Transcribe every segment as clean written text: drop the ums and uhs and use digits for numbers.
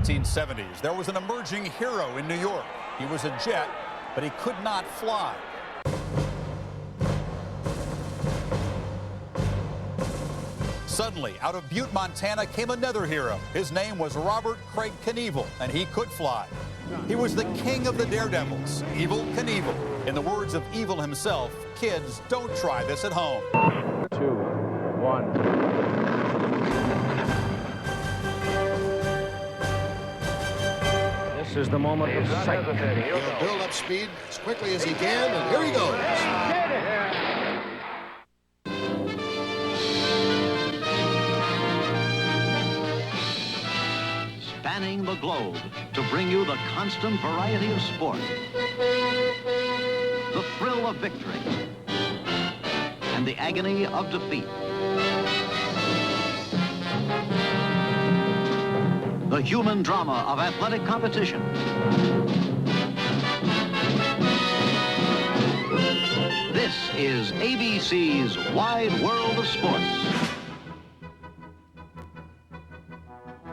1970s, there was an emerging hero in New York. He was a jet, but he could not fly. Suddenly, out of Butte, Montana, came another hero. His name was Robert Craig Knievel, and he could fly. He was the king of the daredevils, Evel Knievel. In the words of Evel himself, kids, don't try this at home. 2, 1. This is the moment of sight. He'll build up speed as quickly as he can, and here he goes. Spanning the globe to bring you the constant variety of sport, the thrill of victory, and the agony of defeat. The human drama of athletic competition. This is ABC's Wide World of Sports.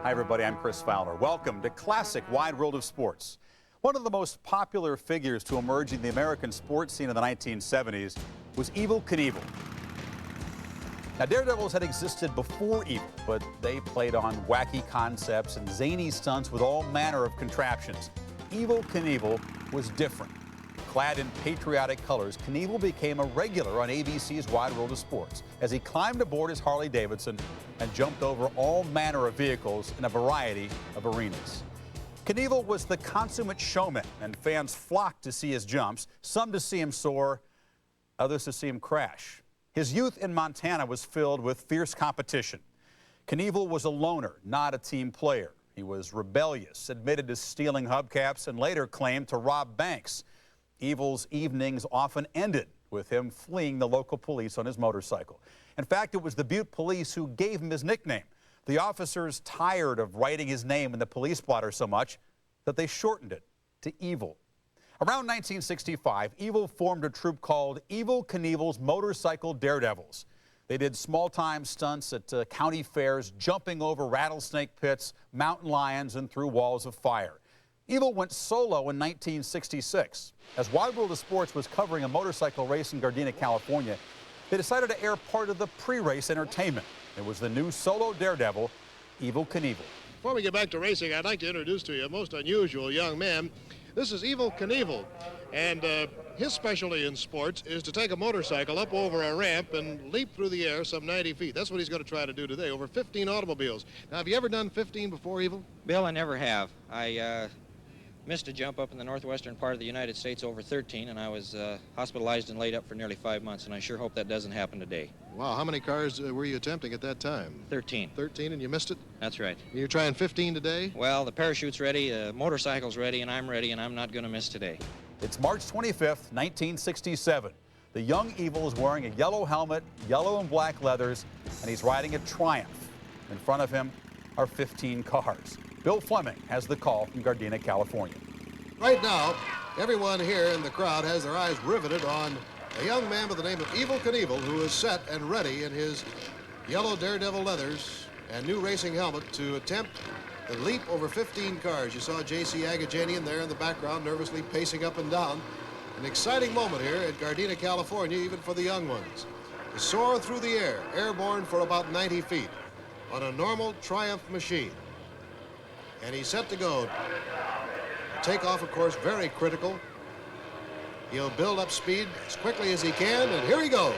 Hi, everybody. I'm Chris Fowler. Welcome to Classic Wide World of Sports. One of the most popular figures to emerge in the American sports scene in the 1970s was Evel Knievel. Now, daredevils had existed before Evel, but they played on wacky concepts and zany stunts with all manner of contraptions. Evel Knievel was different. Clad in patriotic colors, Knievel became a regular on ABC's Wide World of Sports as he climbed aboard his Harley-Davidson and jumped over all manner of vehicles in a variety of arenas. Knievel was the consummate showman, and fans flocked to see his jumps, some to see him soar, others to see him crash. His youth in Montana was filled with fierce competition. Knievel was a loner, not a team player. He was rebellious, admitted to stealing hubcaps, and later claimed to rob banks. Evel's evenings often ended with him fleeing the local police on his motorcycle. In fact, it was the Butte police who gave him his nickname. The officers tired of writing his name in the police blotter so much that they shortened it to Evel. Around 1965, Evel formed a troupe called Evel Knievel's Motorcycle Daredevils. They did small-time stunts at county fairs, jumping over rattlesnake pits, mountain lions, and through walls of fire. Evel went solo in 1966. As Wide World of Sports was covering a motorcycle race in Gardena, California, they decided to air part of the pre-race entertainment. It was the new solo daredevil, Evel Knievel. Before we get back to racing, I'd like to introduce to you a most unusual young man. This is Evel Knievel, and his specialty in sports is to take a motorcycle up over a ramp and leap through the air some 90 feet. That's what he's going to try to do today, over 15 automobiles. Now, have you ever done 15 before, Evel? Bill, I never have. I missed a jump up in the northwestern part of the United States over 13, and I was hospitalized and laid up for nearly 5 months, and I sure hope that doesn't happen today. Wow, how many cars were you attempting at that time? 13. 13, and you missed it? That's right. You're trying 15 today? Well, the parachute's ready, the motorcycle's ready, and I'm ready, and I'm not going to miss today. It's March 25th, 1967. The young Evel is wearing a yellow helmet, yellow and black leathers, and he's riding a Triumph. In front of him are 15 cars. Bill Fleming has the call from Gardena, California. Right now, everyone here in the crowd has their eyes riveted on a young man by the name of Evel Knievel, who is set and ready in his yellow daredevil leathers and new racing helmet to attempt the leap over 15 cars. You saw J.C. Agajanian there in the background, nervously pacing up and down. An exciting moment here at Gardena, California, even for the young ones. To soar through the air, airborne for about 90 feet, on a normal Triumph machine. And he's set to go. Takeoff, of course, very critical. He'll build up speed as quickly as he can, and here he goes.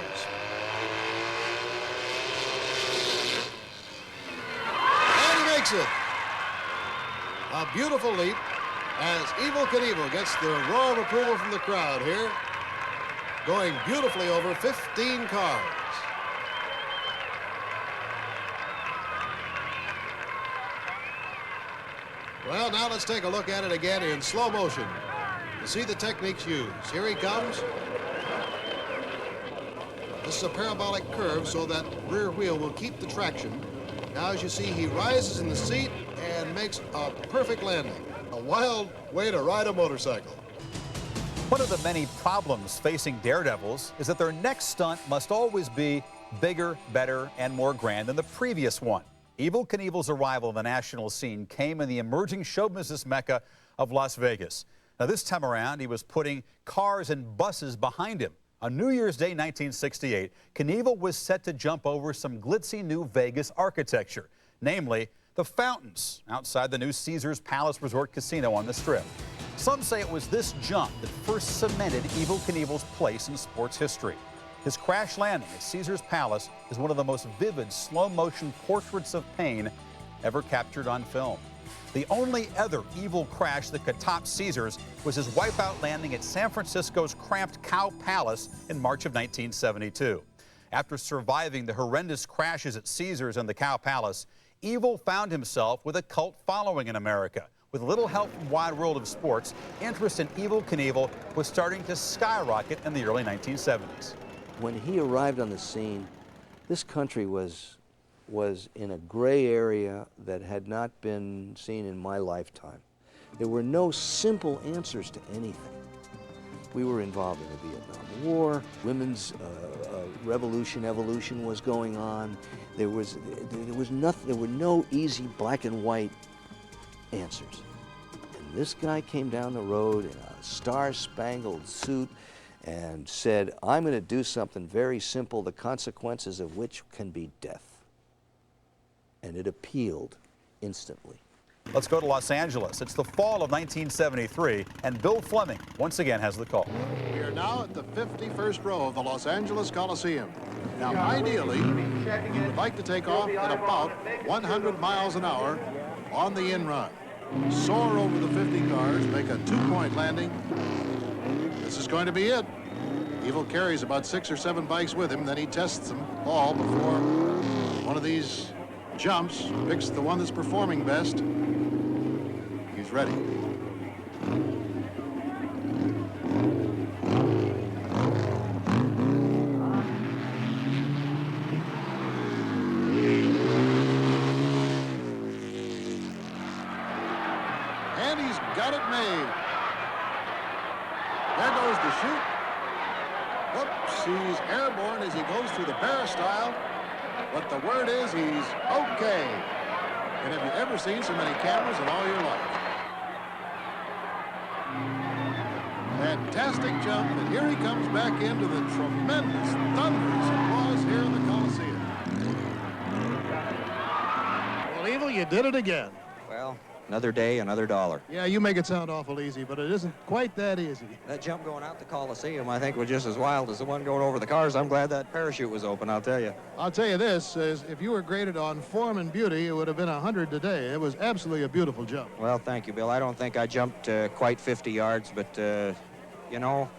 And he makes it. A beautiful leap as Evel Knievel gets the roar of approval from the crowd here, going beautifully over 15 cars. Well, now let's take a look at it again in slow motion to see the techniques used. Here he comes. This is a parabolic curve so that rear wheel will keep the traction. Now, as you see, he rises in the seat and makes a perfect landing. A wild way to ride a motorcycle. One of the many problems facing daredevils is that their next stunt must always be bigger, better, and more grand than the previous one. Evel Knievel's arrival on the national scene came in the emerging show business mecca of Las Vegas. Now, this time around, he was putting cars and buses behind him. On New Year's Day 1968, Knievel was set to jump over some glitzy new Vegas architecture, namely the fountains outside the new Caesars Palace Resort Casino on the Strip. Some say it was this jump that first cemented Evel Knievel's place in sports history. His crash landing at Caesars Palace is one of the most vivid slow-motion portraits of pain ever captured on film. The only other Evel crash that could top Caesars was his wipeout landing at San Francisco's cramped Cow Palace in March of 1972. After surviving the horrendous crashes at Caesars and the Cow Palace, Evel found himself with a cult following in America. With little help from Wide World of Sports, interest in Evel Knievel was starting to skyrocket in the early 1970s. When he arrived on the scene, this country was in a gray area that had not been seen in my lifetime. There were no simple answers to anything. We were involved in the Vietnam War, women's evolution was going on. There was nothing. There were no easy black and white answers. And this guy came down the road in a star-spangled suit and said, "I'm going to do something very simple, the consequences of which can be death." And it appealed instantly. Let's go to Los Angeles. It's the fall of 1973, and Bill Fleming once again has the call. We are now at the 51st row of the Los Angeles Coliseum. Now, ideally, you would like to take off at about 100 miles an hour on the in-run. Soar over the 50 cars, make a two-point landing. This is going to be it. Evel carries about 6 or 7 bikes with him, then he tests them all before one of these jumps, picks the one that's performing best. He's ready. And he's got it made. There goes the chute. Whoops, he's airborne as he goes through the peristyle. But the word is he's okay. And have you ever seen so many cameras in all your life? Fantastic jump, and here he comes back into the tremendous, thunderous applause here in the Coliseum. Well, Evel, you did it again. Well, another day, another dollar. Yeah, you make it sound awful easy, but it isn't quite that easy. That jump going out the Coliseum, I think, was just as wild as the one going over the cars. I'm glad that parachute was open, I'll tell you. I'll tell you this, is if you were graded on form and beauty, it would have been 100 today. It was absolutely a beautiful jump. Well, thank you, Bill. I don't think I jumped quite 50 yards, but, you know,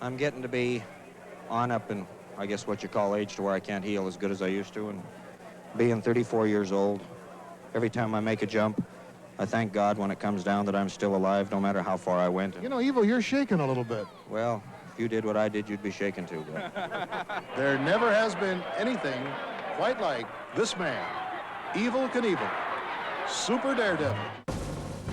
I'm getting to be on up in, I guess, what you call age to where I can't heel as good as I used to. And being 34 years old, every time I make a jump, I thank God when it comes down that I'm still alive, no matter how far I went. You know, Evel, you're shaking a little bit. Well, if you did what I did, you'd be shaken too, Bill. There never has been anything quite like this man, Evel Knievel, Super Daredevil.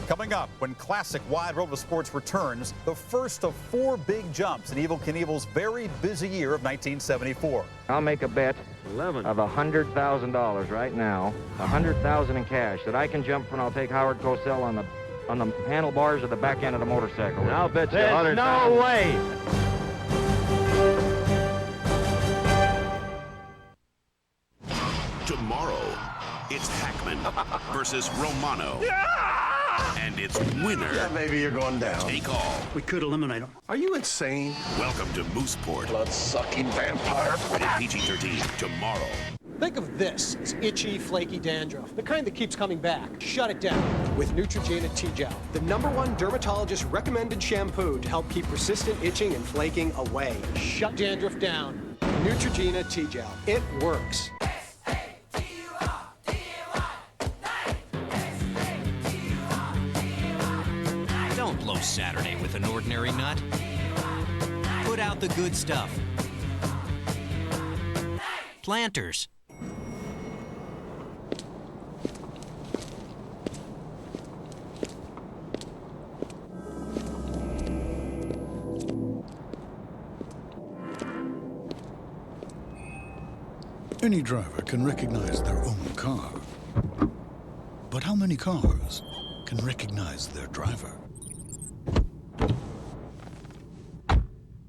Coming up, when classic Wide World of Sports returns, the first of 4 big jumps in Evel Knievel's very busy year of 1974. I'll make a bet 11. of $100,000 right now, $100,000 in cash, that I can jump and I'll take Howard Cosell on the handlebars of the back end of the motorcycle. And I'll bet you There's 100,000. no way. Tomorrow, it's Hackman versus Romano. And it's winner Maybe you're going down. take all. We could eliminate him. Are you insane? Welcome to Mooseport. Blood-sucking vampire. Rated PG-13 tomorrow. Think of this as itchy, flaky dandruff, the kind that keeps coming back. Shut it down with Neutrogena T-Gel, the #1 dermatologist-recommended shampoo to help keep persistent itching and flaking away. Shut dandruff down. Neutrogena T-Gel. It works. Don't blow Saturday with an ordinary nut. Put out the good stuff. Planters. Any driver can recognize their own car. But how many cars can recognize their driver?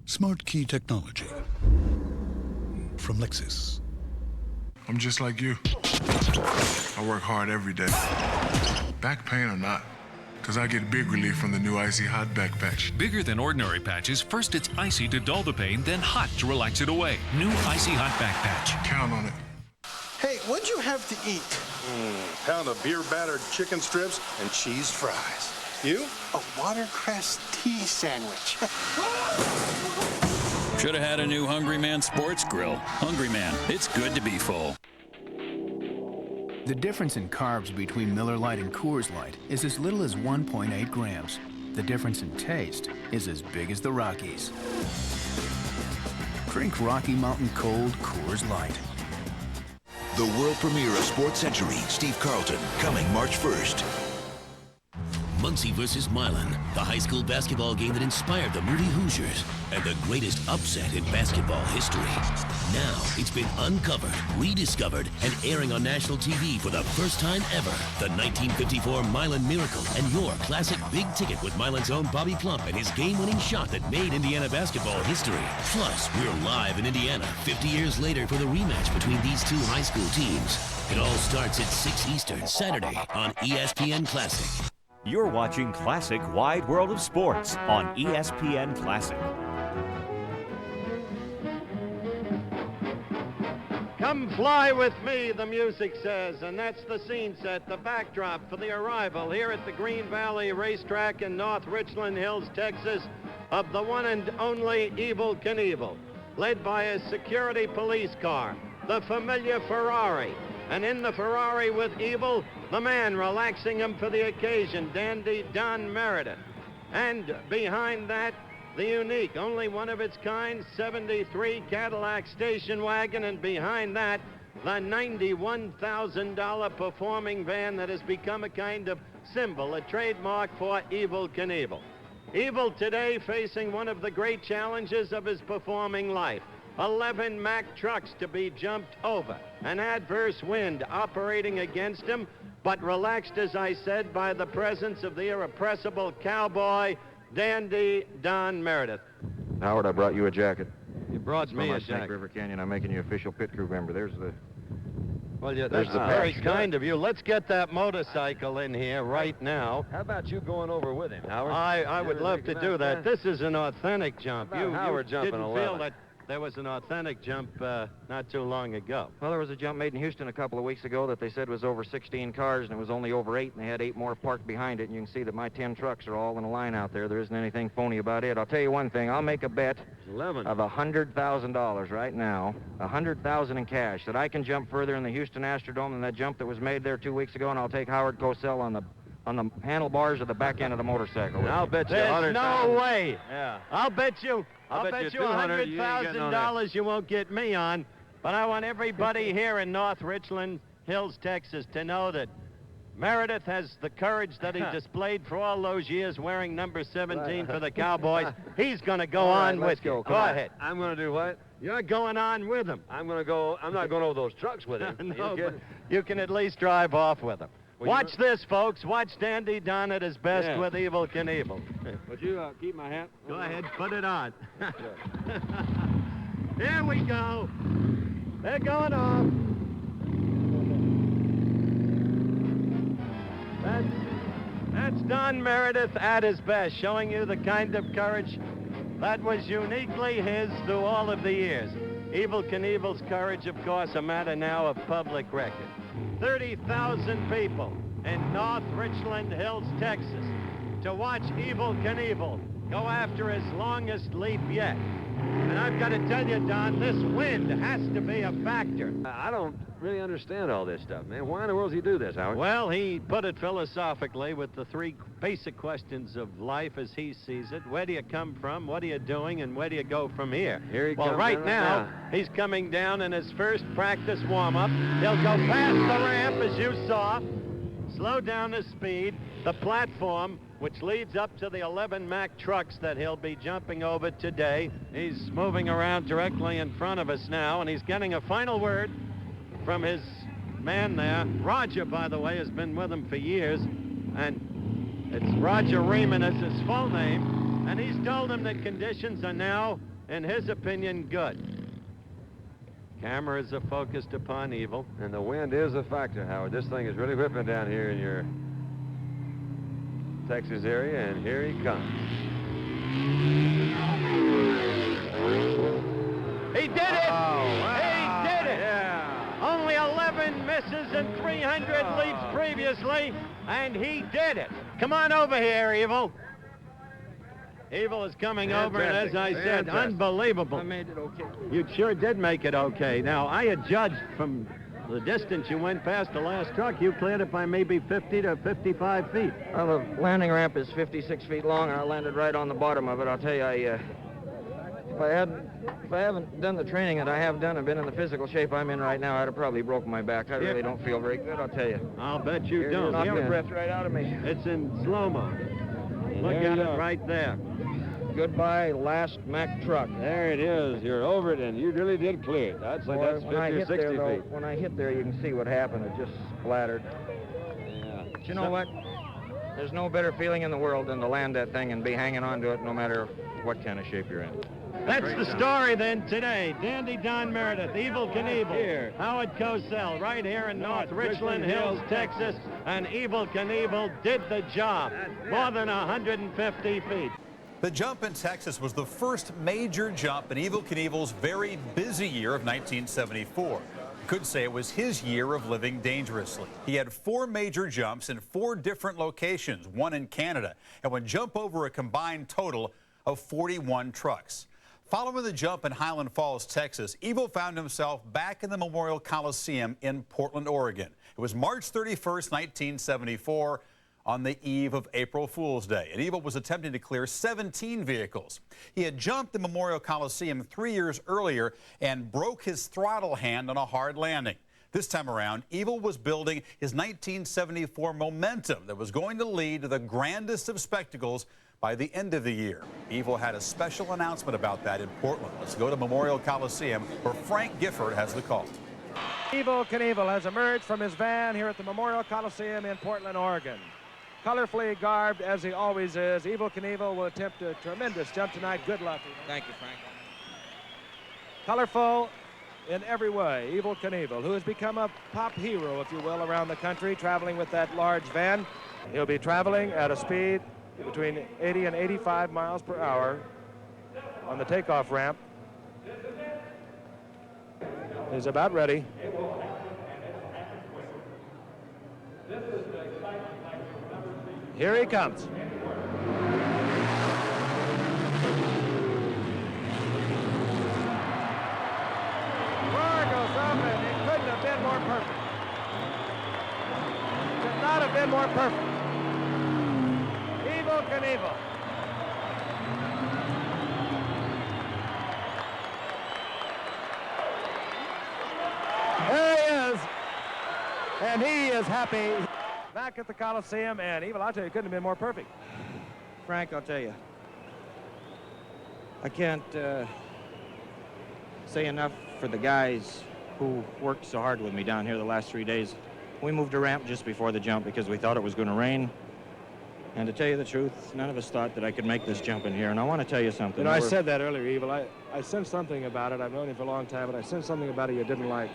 Smart key technology from Lexus. I'm just like you. I work hard every day. Back pain or not, because I get big relief from the new Icy Hot Back Patch. Bigger than ordinary patches. First it's icy to dull the pain, then hot to relax it away. New Icy Hot Back Patch. Count on it. Hey, what'd you have to eat? Pound of beer-battered chicken strips and cheese fries. You? A watercress tea sandwich. Should have had a new Hungry Man Sports Grill. Hungry Man, it's good to be full. The difference in carbs between Miller Lite and Coors Light is as little as 1.8 grams. The difference in taste is as big as the Rockies. Drink Rocky Mountain Cold Coors Light. The world premiere of Sports Century, Steve Carlton, coming March 1st. Muncie versus Milan, the high school basketball game that inspired the Moody Hoosiers and the greatest upset in basketball history. Now it's been uncovered, rediscovered, and airing on national TV for the first time ever. The 1954 Milan Miracle and your classic big ticket with Milan's own Bobby Plump and his game-winning shot that made Indiana basketball history. Plus, we're live in Indiana 50 years later for the rematch between these two high school teams. It all starts at 6 Eastern, Saturday on ESPN Classic. You're watching Classic Wide World of Sports on ESPN Classic. Come fly with me, the music says, and that's the scene set, the backdrop for the arrival here at the Green Valley Racetrack in North Richland Hills, Texas, of the one and only Evel Knievel, led by a security police car, the familiar Ferrari. And in the Ferrari with Evel, the man relaxing him for the occasion, Dandy Don Meredith. And behind that, the unique, only one of its kind, 73 Cadillac station wagon, and behind that, the $91,000 performing van that has become a kind of symbol, a trademark for Evel Knievel. Evel today facing one of the great challenges of his performing life. 11 Mack trucks to be jumped over, an adverse wind operating against him, but relaxed, as I said, by the presence of the irrepressible cowboy, Dandy Don Meredith. Howard, I brought you a jacket. You brought me a Snake jacket. River Canyon. I'm making you official pit crew member. There's the... Well, yeah, that's very kind of you. Let's get that motorcycle in here right now. How about you going over with him, Howard? I would love to do that. This is an authentic jump. You jumping didn't feel that there was an authentic jump not too long ago. Well, there was a jump made in Houston a couple of weeks ago that they said was over 16 cars, and it was only over 8, and they had 8 more parked behind it, and you can see that my 10 trucks are all in a line out there. There isn't anything phony about it. I'll tell you one thing. I'll make a bet of $100,000 right now, $100,000 in cash, that I can jump further in the Houston Astrodome than that jump that was made there 2 weeks ago, and I'll take Howard Cosell on the handlebars of the back end of the motorcycle. And I'll bet you $100,000. No way. Yeah. I'll bet you $200,000. $100,000 you won't get me on. But I want everybody here in North Richland Hills, Texas, to know that Meredith has the courage that he displayed for all those years wearing number 17 for the Cowboys. He's going to go on with you. Go ahead. I'm going to do what? You're going on with him. I'm not going over those trucks with him. No, but you can at least drive off with him. Well, watch this, folks. Watch Dandy Don at his best with Evel Knievel. Would you keep my hat? Go ahead, put it on. Here we go. They're going off. That's Don Meredith at his best, showing you the kind of courage that was uniquely his through all of the years. Evel Knievel's courage, of course, a matter now of public record. 30,000 people in North Richland Hills, Texas, to watch Evel Knievel go after his longest leap yet. And I've got to tell you, Don, this wind has to be a factor. I don't really understand all this stuff, man. Why in the world does he do this, Howard? Well, he put it philosophically with the 3 basic questions of life as he sees it. Where do you come from? What are you doing? And where do you go from here? Here he well, comes right now, he's coming down in his first practice warm-up. He'll go past the ramp, as you saw, slow down his speed, the platform, which leads up to the 11 Mack trucks that he'll be jumping over today. He's moving around directly in front of us now, and he's getting a final word from his man there. Roger, by the way, has been with him for years, and it's Roger Riemann is his full name, and he's told him that conditions are now, in his opinion, good. Cameras are focused upon Evel. And the wind is a factor, Howard. This thing is really whipping down here in your Texas area, and here he comes. He did it! Wow. He did it! Yeah. Only 11 misses and 300 leaps previously, and he did it. Come on over here, Evel. Evel is coming over, and as I said, unbelievable. I made it okay. You sure did make it okay. Now, I had judged from the distance you went past the last truck, you cleared it by maybe 50 to 55 feet. Well, the landing ramp is 56 feet long, and I landed right on the bottom of it. I'll tell you, if I haven't done the training that I have done and been in the physical shape I'm in right now, I'd have probably broken my back. I really don't feel very good, I'll tell you. I'll bet you don't. Knocked the breath right out of me. It's in slow-mo. Look at it right there. Goodbye, last Mack truck. There it is. You're over it, and you really did clear it. I'd say that's 50 or 60 feet. When I hit there, you can see what happened. It just splattered. Yeah. But you know what? There's no better feeling in the world than to land that thing and be hanging on to it no matter what kind of shape you're in. That's the story then today. Dandy Don Meredith, Evel Knievel, Howard Cosell, right here in North Richland Hills, Texas. And Evel Knievel did the job. More than 150 feet. The jump in Texas was the first major jump in Evel Knievel's very busy year of 1974. Could say it was his year of living dangerously. He had 4 major jumps in 4 different locations, 1 in Canada, and would jump over a combined total of 41 trucks. Following the jump in Highland Falls, Texas, Evel found himself back in the Memorial Coliseum in Portland, Oregon. It was March 31st, 1974. On the eve of April Fool's Day, and Evel was attempting to clear 17 vehicles. He had jumped the Memorial Coliseum 3 years earlier and broke his throttle hand on a hard landing. This time around, Evel was building his 1974 momentum that was going to lead to the grandest of spectacles by the end of the year. Evel had a special announcement about that in Portland. Let's go to Memorial Coliseum, where Frank Gifford has the call. Evel Knievel has emerged from his van here at the Memorial Coliseum in Portland, Oregon. Colorfully garbed as he always is, Evel Knievel will attempt a tremendous jump tonight. Good luck. Thank you, Frank. Colorful in every way, Evel Knievel, who has become a pop hero, if you will, around the country, traveling with that large van. He'll be traveling at a speed between 80 and 85 miles per hour on the takeoff ramp. He's about ready. Here he comes. Bar goes up, and it couldn't have been more perfect. Could not have been more perfect. Evel Knievel. There he is, and he is happy. Back at the Coliseum, and Evel, I'll tell you, couldn't have been more perfect. Frank, I'll tell you, I can't say enough for the guys who worked so hard with me down here the last 3 days. We moved a ramp just before the jump because we thought it was going to rain. And to tell you the truth, none of us thought that I could make this jump in here. And I want to tell you something. You know, I said that earlier, Evel. I sensed something about it. I've known you for a long time, but I sensed something about it you didn't like.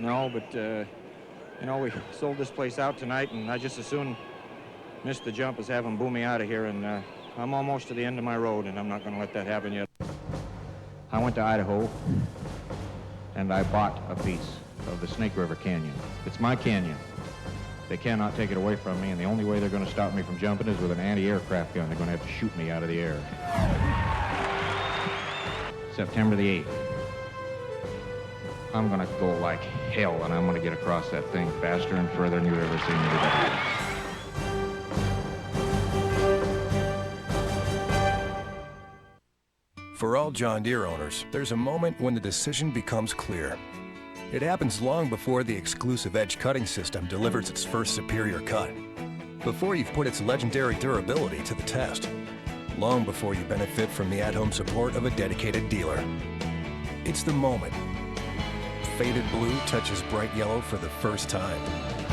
No, but, you know, we sold this place out tonight, and I just as soon miss the jump as have them boo me out of here. And I'm almost to the end of my road, and I'm not going to let that happen yet. I went to Idaho, and I bought a piece of the Snake River Canyon. It's my canyon. They cannot take it away from me, and the only way they're going to stop me from jumping is with an anti-aircraft gun. They're going to have to shoot me out of the air. September the 8th. I'm going to go like hell, and I'm going to get across that thing faster and further than you've ever seen me today. For all John Deere owners, there's a moment when the decision becomes clear. It happens long before the exclusive Edge cutting system delivers its first superior cut. Before you've put its legendary durability to the test. Long before you benefit from the at-home support of a dedicated dealer. It's the moment. faded blue touches bright yellow for the first time.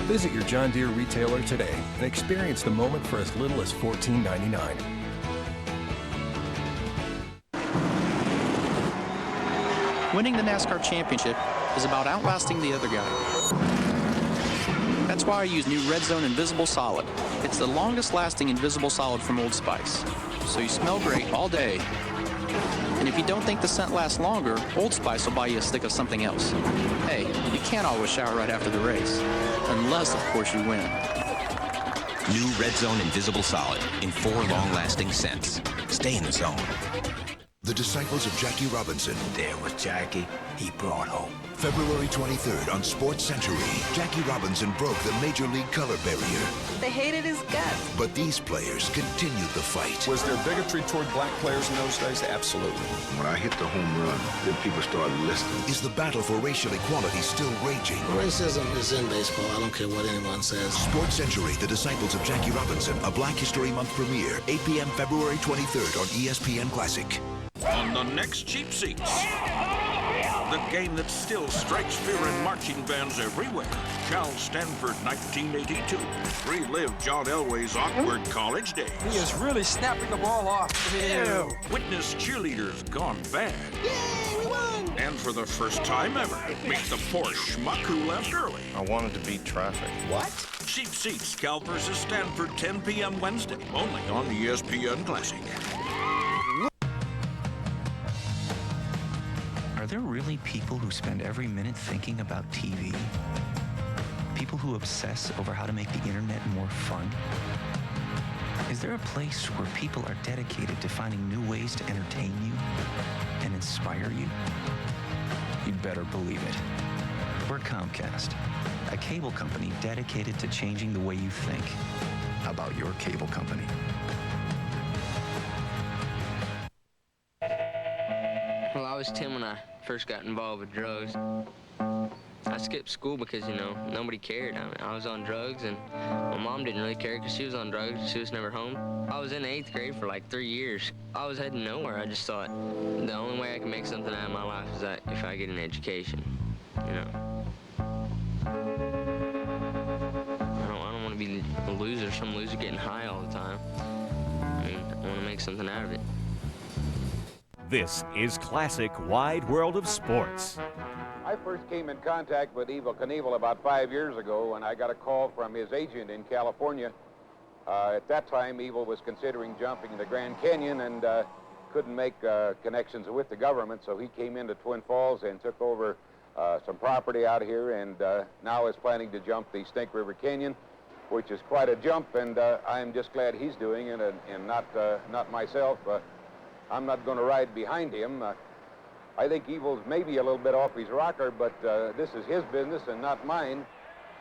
Visit your John Deere retailer today and experience the moment for as little as $14.99. Winning the NASCAR championship is about outlasting the other guy. That's why I use new Red Zone Invisible Solid. It's the longest lasting Invisible Solid from Old Spice. So you smell great all day. And if you don't think the scent lasts longer, Old Spice will buy you a stick of something else. Hey, you can't always shower right after the race. Unless, of course, you win. New Red Zone Invisible Solid in 4 long-lasting scents. Stay in the zone. The Disciples of Jackie Robinson. There was Jackie. He brought hope. February 23rd on Sports Century. Jackie Robinson broke the Major League color barrier. They hated his guts. But these players continued the fight. Was there bigotry toward black players in those days? Absolutely. When I hit the home run, then people started listening. Is the battle for racial equality still raging? Racism is in baseball. I don't care what anyone says. Sports Century, The Disciples of Jackie Robinson, a Black History Month premiere, 8 p.m. February 23rd on ESPN Classic. On the next Cheap Seats, the game that still strikes fear in marching bands everywhere. Charles Stanford, 1982. Relive John Elway's awkward college days. He is really snapping the ball off. Ew. Witness cheerleaders gone bad. Yay, we won! And for the first time ever, meet the poor schmuck who left early. I wanted to beat traffic. What? Cheap Seats, Cal versus Stanford, 10 p.m. Wednesday, only on ESPN Classic. Are there really people who spend every minute thinking about TV? People who obsess over how to make the internet more fun? Is there a place where people are dedicated to finding new ways to entertain you and inspire you? You'd better believe it. We're Comcast, a cable company dedicated to changing the way you think about your cable company. Well, I was 10 when I first got involved with drugs. I skipped school because, nobody cared. I was on drugs, and my mom didn't really care because she was on drugs. She was never home. I was in 8th grade for like 3 years. I was heading nowhere. I just thought the only way I can make something out of my life is that if I get an education, I don't want to be a loser, some loser getting high all the time. I want to make something out of it. This is Classic Wide World of Sports. I first came in contact with Evel Knievel about 5 years ago, and I got a call from his agent in California. At that time, Evel was considering jumping the Grand Canyon and couldn't make connections with the government, so he came into Twin Falls and took over some property out here, and now is planning to jump the Snake River Canyon, which is quite a jump, and I'm just glad he's doing it and not myself. I'm not going to ride behind him. I think Evel's maybe a little bit off his rocker, but this is his business and not mine.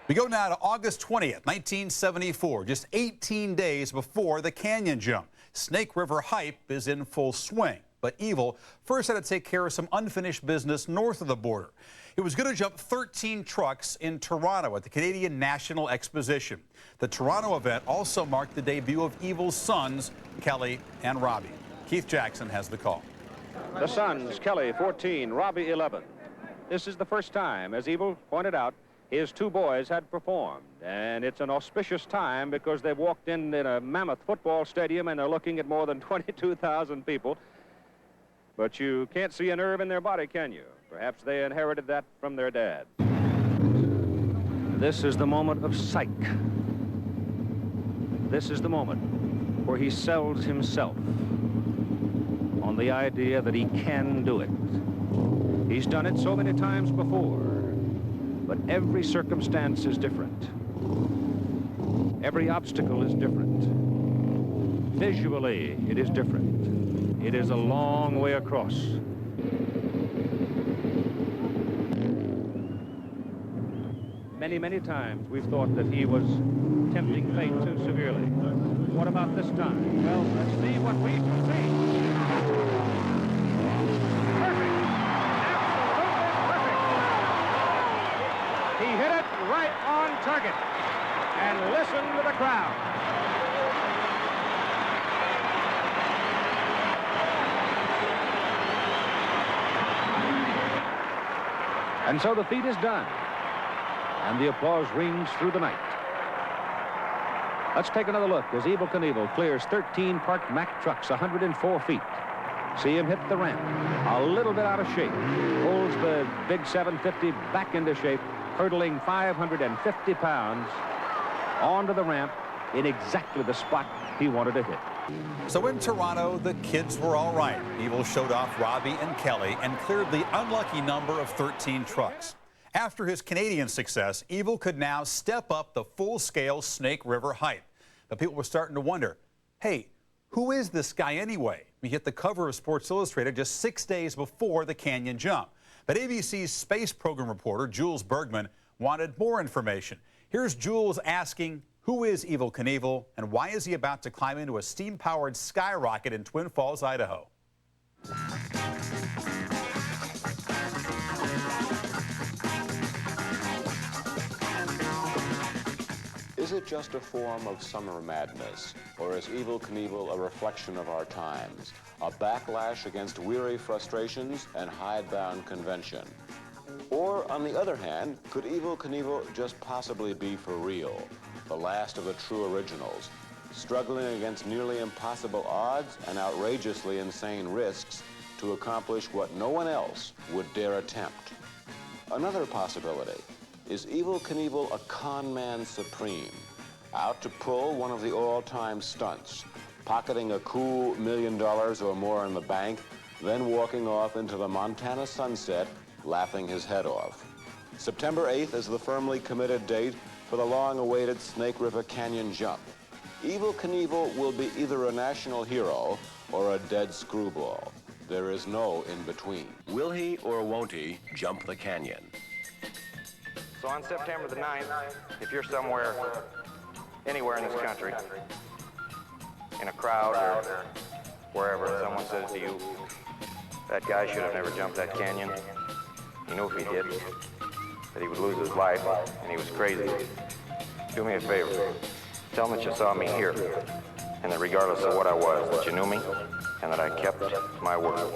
We go now to August 20th, 1974, just 18 days before the canyon jump. Snake River hype is in full swing, but Evel first had to take care of some unfinished business north of the border. He was going to jump 13 trucks in Toronto at the Canadian National Exposition. The Toronto event also marked the debut of Evel's sons, Kelly and Robbie. Keith Jackson has the call. The sons, Kelly, 14, Robbie, 11. This is the first time, as Evel pointed out, his 2 boys had performed. And it's an auspicious time because they've walked in a mammoth football stadium and are looking at more than 22,000 people. But you can't see a nerve in their body, can you? Perhaps they inherited that from their dad. This is the moment of psych. This is the moment where he sells himself on the idea that he can do it. He's done it so many times before, but every circumstance is different. Every obstacle is different. Visually, it is different. It is a long way across. Many, many times we've thought that he was tempting fate too severely. What about this time? Well, let's see what we can see. Perfect. Absolutely perfect. He hit it right on target. And listen to the crowd. And so the feat is done. And the applause rings through the night. Let's take another look as Evel Knievel clears 13 parked Mack trucks 104 feet. See him hit the ramp. A little bit out of shape. Pulls the big 750 back into shape, hurdling 550 pounds onto the ramp in exactly the spot he wanted to hit. So in Toronto, the kids were all right. Evel showed off Robbie and Kelly and cleared the unlucky number of 13 trucks. After his Canadian success, Evel could now step up the full-scale Snake River hype. But people were starting to wonder, hey, who is this guy anyway? He hit the cover of Sports Illustrated just 6 days before the Canyon jump. But ABC's space program reporter, Jules Bergman, wanted more information. Here's Jules asking, who is Evel Knievel, and why is he about to climb into a steam-powered skyrocket in Twin Falls, Idaho? Is it just a form of summer madness, or is Evel Knievel a reflection of our times, a backlash against weary frustrations and hidebound convention? Or, on the other hand, could Evel Knievel just possibly be for real, the last of the true originals, struggling against nearly impossible odds and outrageously insane risks to accomplish what no one else would dare attempt? Another possibility. Is Evel Knievel a con man supreme, out to pull one of the all-time stunts, pocketing a cool $1 million or more in the bank, then walking off into the Montana sunset, laughing his head off? September 8th is the firmly committed date for the long-awaited Snake River Canyon jump. Evel Knievel will be either a national hero or a dead screwball. There is no in-between. Will he or won't he jump the canyon? So on September the 9th, if you're somewhere, anywhere in this country, in a crowd or wherever, someone says to you, that guy should have never jumped that canyon, you know if he did, that he would lose his life, and he was crazy. Do me a favor. Tell him that you saw me here, and that regardless of what I was, that you knew me, and that I kept my word.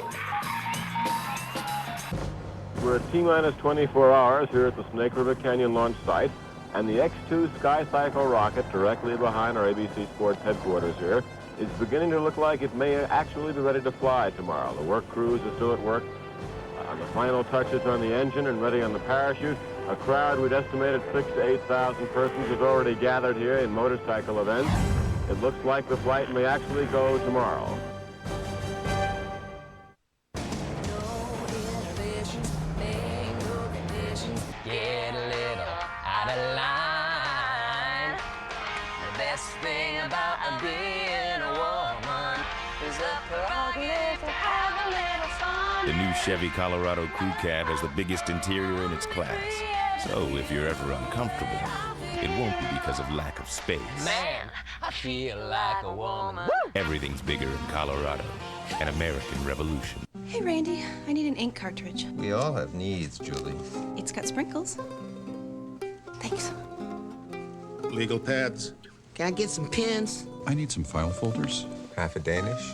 We're at T-minus 24 hours here at the Snake River Canyon launch site, and the X-2 Sky Cycle rocket directly behind our ABC Sports headquarters here is beginning to look like it may actually be ready to fly tomorrow. The work crews are still at work on the final touches on the engine and ready on the parachute. A crowd we'd estimated 6,000 to 8,000 persons has already gathered here in motorcycle events. It looks like the flight may actually go tomorrow. Get a little out of line. The best thing about being a woman is the prerogative to have a little fun. The new Chevy Colorado Crew Cab has the biggest interior in its class. So if you're ever uncomfortable, it won't be because of lack of space. Man, I feel like a woman. Everything's bigger in Colorado. An American revolution. Hey, Randy, I need an ink cartridge. We all have needs, Julie. It's got sprinkles. Thanks. Legal pads. Can I get some pens? I need some file folders. Half a Danish,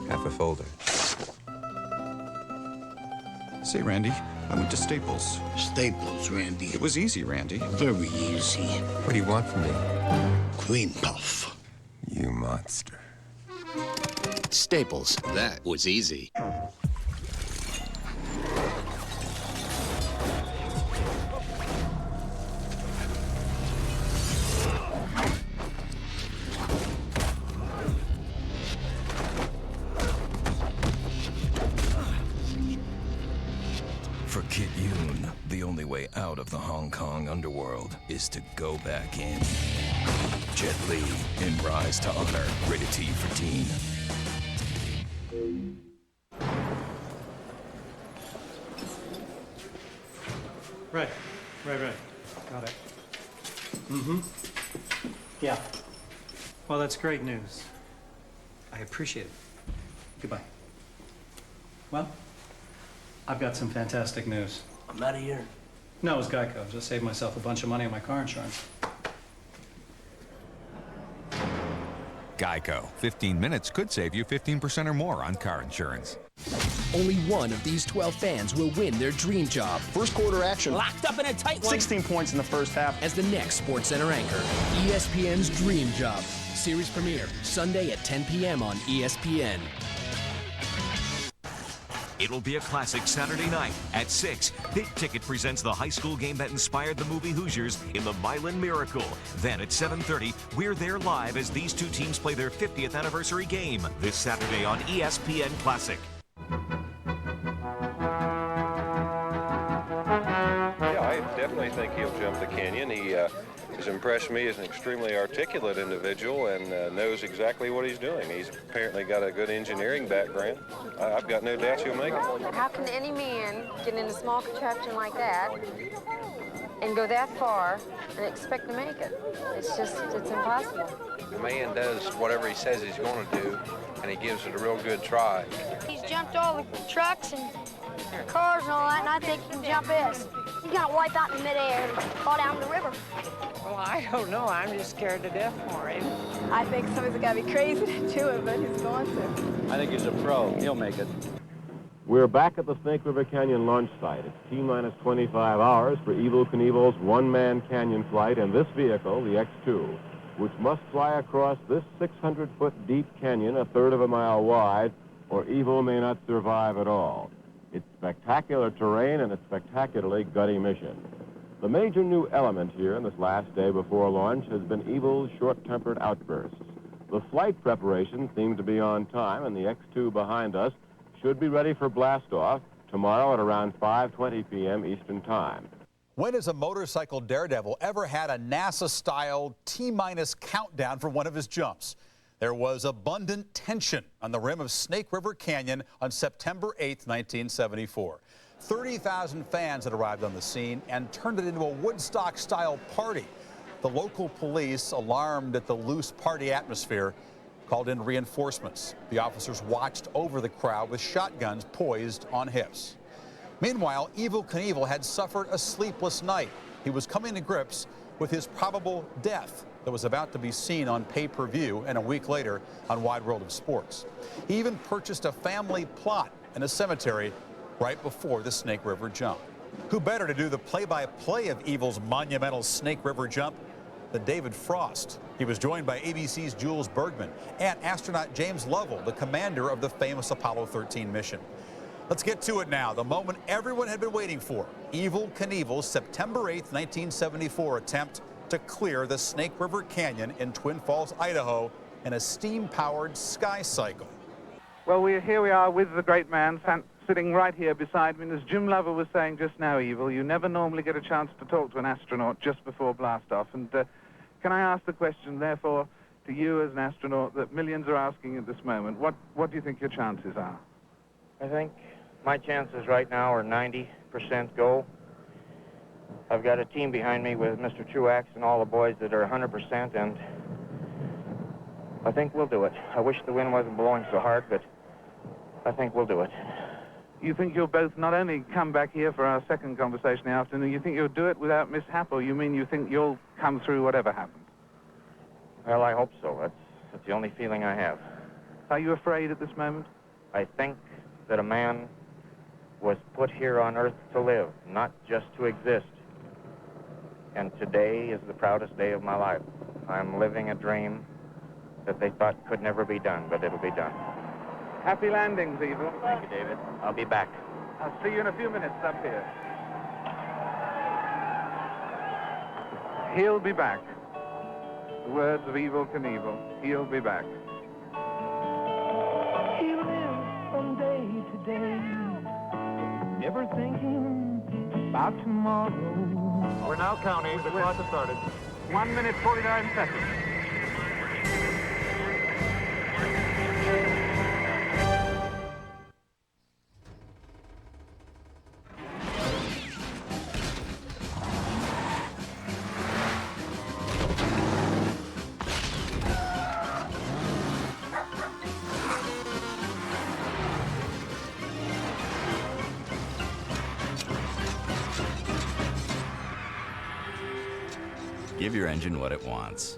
half a folder. Say, Randy, I went to Staples. Staples, Randy. It was easy, Randy. Very easy. What do you want from me? Cream puff. You monster. Staples. That was easy. For Kit Yoon, the only way out of the Hong Kong underworld is to go back in. Jet Li in Rise to Honor, rated T for teen. Right. Got it. Mm-hmm. Yeah. Well, that's great news. I appreciate it. Goodbye. Well, I've got some fantastic news. I'm out of here. No, it was Geico. Just saved myself a bunch of money on my car insurance. Geico. 15 minutes could save you 15% or more on car insurance. Only one of these 12 fans will win their dream job. First quarter action. Locked up in a tight one. 16 points in the first half. As the next SportsCenter anchor, ESPN's Dream Job. Series premiere Sunday at 10 p.m. on ESPN. It'll be a classic Saturday night at 6. Big Ticket presents the high school game that inspired the movie Hoosiers in the Milan Miracle. Then at 7:30, we're there live as these two teams play their 50th anniversary game this Saturday on ESPN Classic. Yeah, I definitely think he'll jump the canyon. He has impressed me as an extremely articulate individual and knows exactly what he's doing. He's apparently got a good engineering background. I've got no doubt he'll make it. How can any man get in a small contraption like that and go that far and expect to make it? It's impossible. The man does whatever he says he's going to do, and he gives it a real good try. He's jumped all the trucks and cars and all that, and I think he can jump this. He's gonna wipe out in midair and fall down the river. Well, I don't know. I'm just scared to death for him. I think somebody's gotta be crazy to do it, but he's going to. I think he's a pro. He'll make it. We're back at the Snake River Canyon launch site. It's T-minus 25 hours for Evel Knievel's one-man canyon flight in this vehicle, the X2, which must fly across this 600-foot deep canyon, a third of a mile wide, or Evel may not survive at all. It's spectacular terrain and a spectacularly gutty mission. The major new element here in this last day before launch has been Evel's short-tempered outbursts. The flight preparations seem to be on time, and the X2 behind us should be ready for blastoff tomorrow at around 5:20 p.m. Eastern Time. When has a motorcycle daredevil ever had a NASA-style T-minus countdown for one of his jumps? There was abundant tension on the rim of Snake River Canyon on September 8, 1974. 30,000 fans had arrived on the scene and turned it into a Woodstock-style party. The local police, alarmed at the loose party atmosphere, called in reinforcements. The officers watched over the crowd with shotguns poised on hips. Meanwhile, Evel Knievel had suffered a sleepless night. He was coming to grips with his probable death that was about to be seen on pay-per-view and a week later on Wide World of Sports. He even purchased a family plot in a cemetery right before the Snake River jump. Who better to do the play-by-play of Evel's monumental Snake River jump than David Frost? He was joined by ABC's Jules Bergman and astronaut James Lovell, the commander of the famous Apollo 13 mission. Let's get to it now, the moment everyone had been waiting for. Evel Knievel's September 8, 1974 attempt to clear the Snake River Canyon in Twin Falls, Idaho in a steam-powered sky cycle. Well, here we are with the great man sitting right here beside me. And as Jim Lovell was saying just now, Evel, you never normally get a chance to talk to an astronaut just before blastoff. And can I ask the question, therefore, to you as an astronaut that millions are asking at this moment, what do you think your chances are? I think my chances right now are 90% go. I've got a team behind me with Mr. Truax and all the boys that are 100%, and I think we'll do it. I wish the wind wasn't blowing so hard, but I think we'll do it. You think you'll both not only come back here for our second conversation in the afternoon, you think you'll do it without mishap, or you mean you think you'll come through whatever happens? Well, I hope so. That's the only feeling I have. Are you afraid at this moment? I think that a man was put here on Earth to live, not just to exist. And today is the proudest day of my life. I'm living a dream that they thought could never be done, but it'll be done. Happy landings, Evel. Thank you, David. I'll be back. I'll see you in a few minutes up here. He'll be back. The words of Evel Knievel. He'll be back. He lives from day to day, never thinking about tomorrow. We're now counting. The clock has started. 1 minute, 49 seconds. Give your engine what it wants.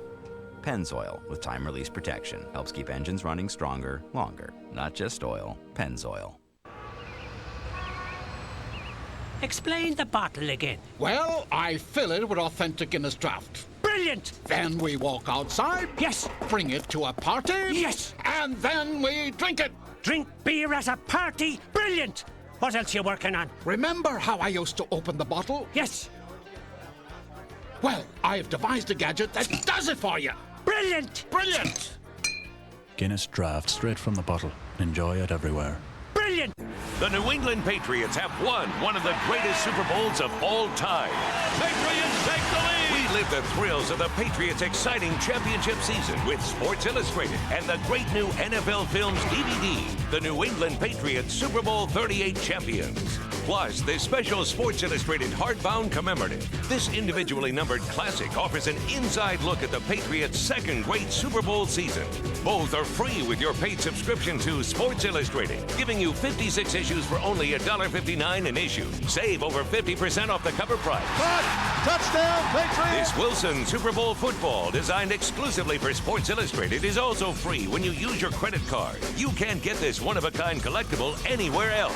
Pennzoil with time release protection helps keep engines running stronger, longer. Not just oil, Pennzoil. Explain the bottle again. Well, I fill it with authentic Guinness draft. Brilliant! Then we walk outside. Yes. Bring it to a party. Yes. And then we drink it. Drink beer at a party? Brilliant! What else you working on? Remember how I used to open the bottle? Yes. Well, I've devised a gadget that does it for you. Brilliant! Brilliant! Guinness Draft, straight from the bottle. Enjoy it everywhere. Brilliant! The New England Patriots have won one of the greatest Super Bowls of all time. Patriots take the lead! We live the thrills of the Patriots' exciting championship season with Sports Illustrated and the great new NFL Films DVD, the New England Patriots Super Bowl 38 champions. Plus, this special Sports Illustrated hardbound commemorative. This individually numbered classic offers an inside look at the Patriots' second great Super Bowl season. Both are free with your paid subscription to Sports Illustrated, giving you 56 issues for only $1.59 an issue. Save over 50% off the cover price. Touchdown, Patriots! This Wilson Super Bowl football, designed exclusively for Sports Illustrated, is also free when you use your credit card. You can't get this one-of-a-kind collectible anywhere else.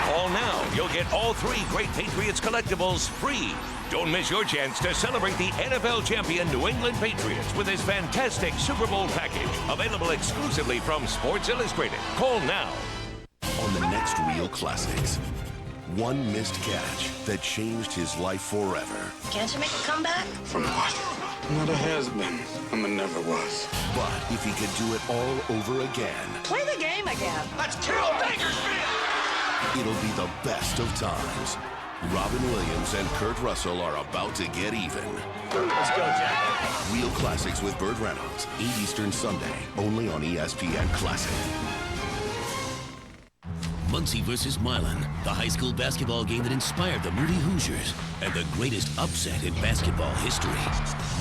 Call now. You'll get all three great Patriots collectibles free. Don't miss your chance to celebrate the NFL champion New England Patriots with this fantastic Super Bowl package, available exclusively from Sports Illustrated. Call now. On the next Real Classics, one missed catch that changed his life forever. Can't you make a comeback? From what? Not a has-been. I'm a never was. But if he could do it all over again, Play the game again. Let's kill Bakersfield! it'll be the best of times. Robin Williams and Kurt Russell are about to get even. Let's go, Jack. Real Classics with Burt Reynolds, 8 Eastern Sunday, only on ESPN Classic. Muncie versus Milan, the high school basketball game that inspired the movie Hoosiers, and the greatest upset in basketball history.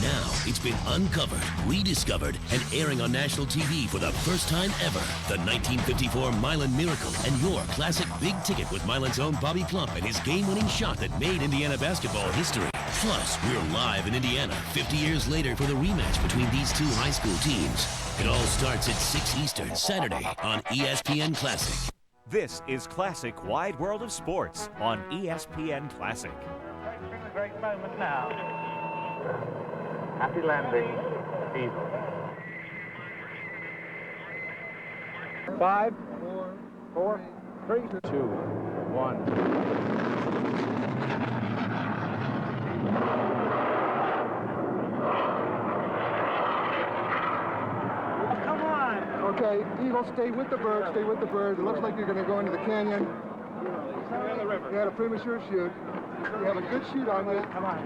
Now, it's been uncovered, rediscovered, and airing on national TV for the first time ever. The 1954 Milan Miracle and your classic big ticket with Milan's own Bobby Plump and his game-winning shot that made Indiana basketball history. Plus, we're live in Indiana 50 years later for the rematch between these two high school teams. It all starts at 6 Eastern, Saturday on ESPN Classic. This is Classic Wide World of Sports on ESPN Classic. A great moment now. Happy landing, Evel. 5, 4, 3, 2, 1. Okay, Evel, stay with the bird, stay with the bird. It looks like you're going to go into the canyon. You had a premature shoot. You have a good shoot on you. Come on.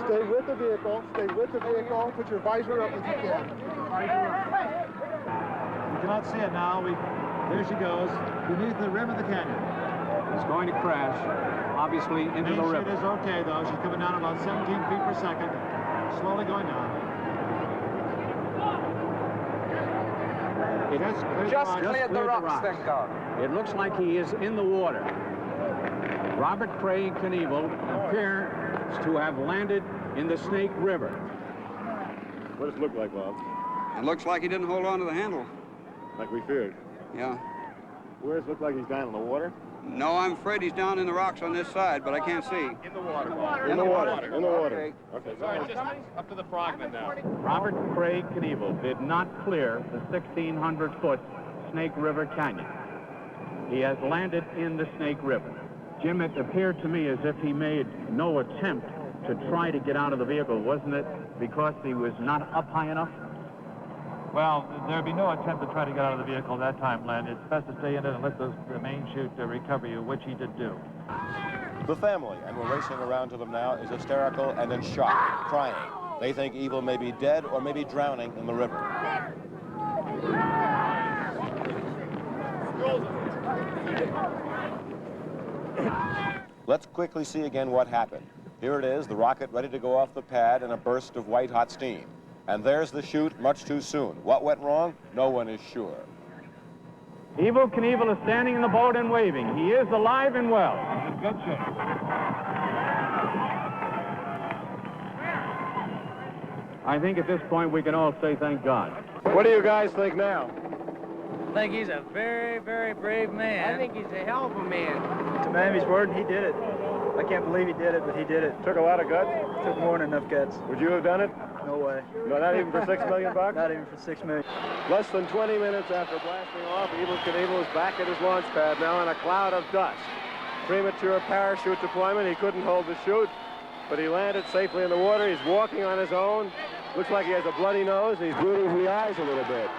Stay with the vehicle, stay with the vehicle. Put your visor up if you can. You cannot see it now. There she goes, beneath the rim of the canyon. It's going to crash, obviously, into the river. Main chute is okay, though. She's coming down about 17 feet per second. Slowly going down. Just cleared the rocks, thank God. It looks like he is in the water. Robert Craig Knievel appears to have landed in the Snake River. What does it look like, Bob? It looks like he didn't hold on to the handle. Like we feared. Yeah. Where does it look like he's down in the water? No, I'm afraid he's down in the rocks on this side, but I can't see. In the water. In the water. In the water. Okay. Sorry, just up to the frogman now. Robert Craig Knievel did not clear the 1,600-foot Snake River Canyon. He has landed in the Snake River. Jim, it appeared to me as if he made no attempt to try to get out of the vehicle, wasn't it? Because he was not up high enough? Well, there'd be no attempt to try to get out of the vehicle that time, Len. It's best to stay in it and let the main chute recover you, which he did do. The family, and we're racing around to them now, is hysterical and in shock, crying. They think Evel may be dead or maybe drowning in the river. Let's quickly see again what happened. Here it is, the rocket ready to go off the pad in a burst of white-hot steam. And there's the chute much too soon. What went wrong? No one is sure. Evel Knievel is standing in the boat and waving. He is alive and well. In good shape. I think at this point we can all say thank God. What do you guys think now? I think he's a very, very brave man. I think he's a hell of a man. To Mammy's word, he did it. I can't believe he did it, but he did it. Took a lot of guts? Took more than enough guts. Would you have done it? No way. No, not even for $6 million? Not even for $6 million. Less than 20 minutes after blasting off, Evel Knievel is back at his launch pad now in a cloud of dust. Premature parachute deployment. He couldn't hold the chute, but he landed safely in the water. He's walking on his own. Looks like he has a bloody nose, and he's bleeding from the eyes a little bit.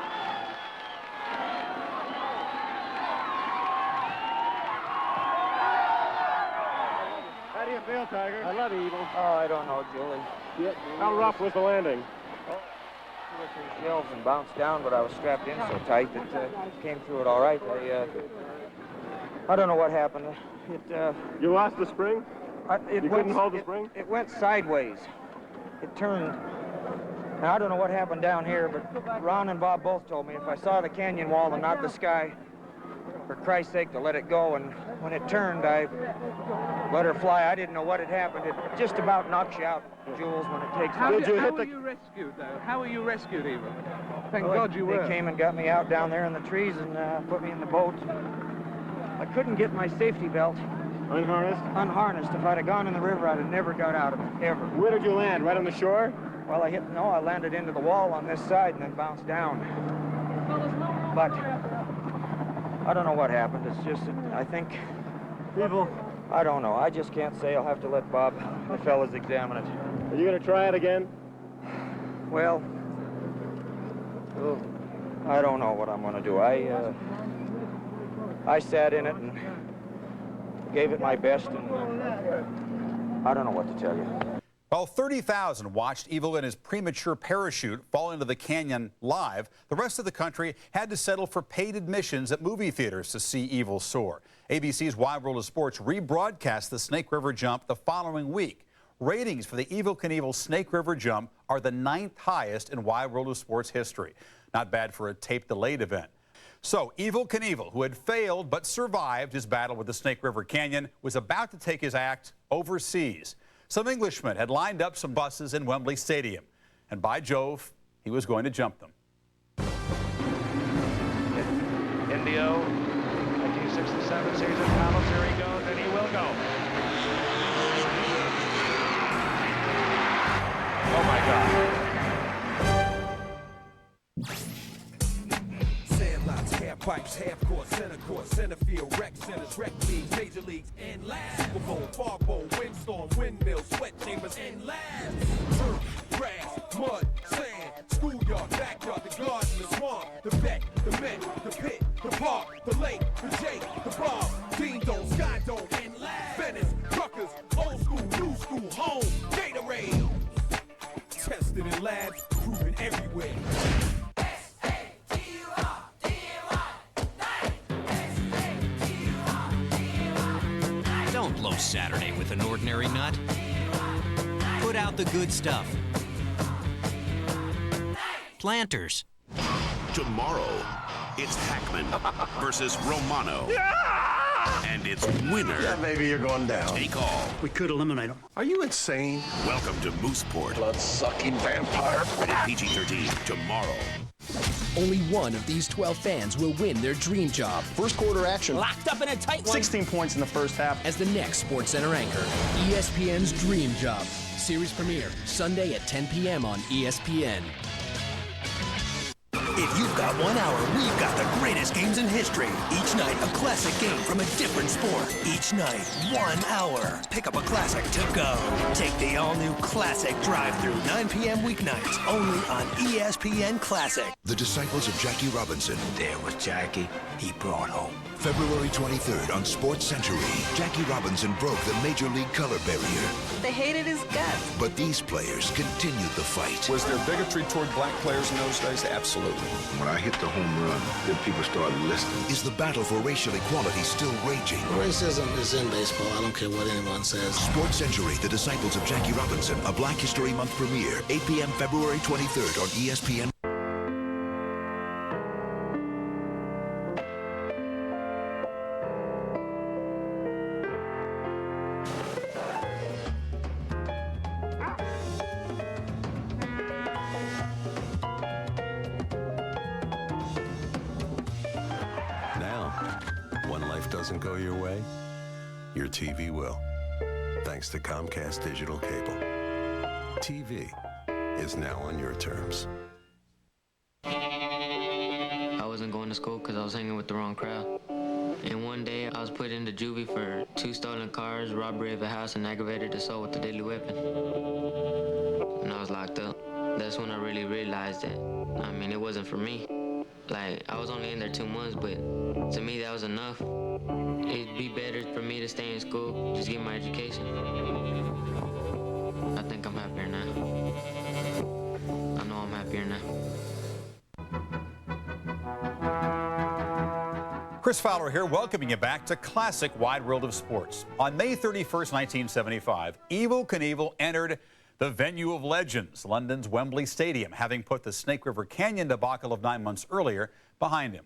How do you feel, Tiger? I love Evel. Oh, I don't know, Julie. How rough was the landing? 2 or 3 shells and bounced down, but I was strapped in so tight that came through it all right. I don't know what happened. You lost the spring? You couldn't hold the spring? It went sideways. It turned. Now, I don't know what happened down here, but Ron and Bob both told me if I saw the canyon wall and not the sky, for Christ's sake, to let it go. And when it turned, I let her fly. I didn't know what had happened. It just about knocks you out, Jules, when it takes. How were you rescued, though? How were you rescued, Evel? Thank God you were. They came and got me out down there in the trees and put me in the boat. I couldn't get my safety belt. Unharnessed? Unharnessed. If I'd have gone in the river, I'd have never got out of it, ever. Where did you land? Right on the shore? Well, I landed into the wall on this side and then bounced down. But I don't know what happened. It's just that I think People, I don't know. I just can't say. I'll have to let Bob and the fellas examine it. Are you going to try it again? Well, I don't know what I'm going to do. I sat in it and gave it my best, and I don't know what to tell you. While 30,000 watched Evel and his premature parachute fall into the canyon live, the rest of the country had to settle for paid admissions at movie theaters to see Evel soar. ABC's Wide World of Sports rebroadcast the Snake River jump the following week. Ratings for the Evel Knievel Snake River jump are the 9th highest in Wide World of Sports history. Not bad for a tape-delayed event. So Evel Knievel, who had failed but survived his battle with the Snake River Canyon, was about to take his act overseas. Some Englishmen had lined up some buses in Wembley Stadium, and by Jove, he was going to jump them. Indio, 1967 season, Palace, here he goes, and he will go. Oh my God. Half pipes, half court, center field, rec centers, rec leagues, major leagues, and labs. Super Bowl, far bowl, windstorm, windmills, sweat chambers, and labs. Turf, grass, mud, sand, schoolyard, backyard, the garden, the swamp, the vet, the Met, the pit, the park, the lake, the Jake, the bar, Dean Dome, Sky Dome, and labs. Venice, truckers, old school, new school, home, Gatorade. Tested in labs, proven everywhere. Don't blow Saturday with an ordinary nut. Put out the good stuff. Planters. Tomorrow, it's Hackman versus Romano. And it's winner. Yeah, baby, you're going down. Take all. We could eliminate him. Are you insane? Welcome to Mooseport. Blood-sucking vampire. Rated PG-13 tomorrow. Only one of these 12 fans will win their dream job. First quarter action. Locked up in a tight one. 16 points in the first half. As the next SportsCenter anchor, ESPN's Dream Job. Series premiere Sunday at 10 p.m. on ESPN. If you've got 1 hour, we've got the greatest games in history. Each night, a classic game from a different sport. Each night, 1 hour. Pick up a classic to go. Take the all-new Classic drive-through, 9 p.m. weeknights, only on ESPN Classic. The Disciples of Jackie Robinson. There was Jackie. He brought home. February 23rd on Sports Century. Jackie Robinson broke the Major League color barrier. They hated his guts. But these players continued the fight. Was there bigotry toward black players in those days? Absolutely. When I hit the home run, then people started listening. Is the battle for racial equality still raging? Racism is in baseball. I don't care what anyone says. Sports Century, The Disciples of Jackie Robinson, a Black History Month premiere, 8 p.m. February 23rd on ESPN. doesn't go your way, your TV will. Thanks to Comcast Digital Cable. TV is now on your terms. I wasn't going to school because I was hanging with the wrong crowd. And one day I was put into juvie for 2 stolen cars, robbery of a house, and aggravated assault with a deadly weapon. And I was locked up. That's when I really realized that, I mean, it wasn't for me. Like, I was only in there 2 months, but to me that was enough. It'd be better for me to stay in school, just get my education. I think I'm happier now. I know I'm happier now. Chris Fowler here, welcoming you back to Classic Wide World of Sports. On May 31st, 1975, Evel Knievel entered the venue of legends, London's Wembley Stadium, having put the Snake River Canyon debacle of 9 months earlier behind him.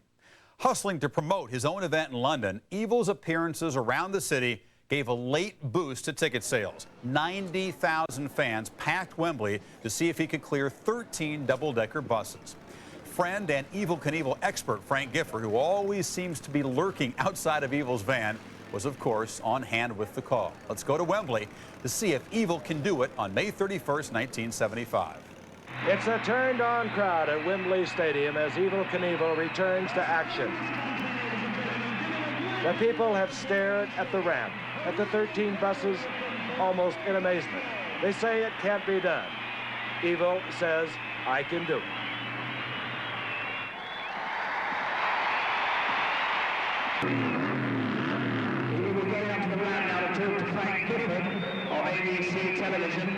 Hustling to promote his own event in London, Evel's appearances around the city gave a late boost to ticket sales. 90,000 fans packed Wembley to see if he could clear 13 double-decker buses. Friend and Evel Knievel expert Frank Gifford, who always seems to be lurking outside of Evel's van, was, of course, on hand with the call. Let's go to Wembley to see if Evel can do it on May 31st, 1975. It's a turned-on crowd at Wembley Stadium as Evel Knievel returns to action. The people have stared at the ramp, at the 13 buses, almost in amazement. They say it can't be done. Evel says, I can do it. We will go onto the ramp now to talk to Frank Gifford of ABC Television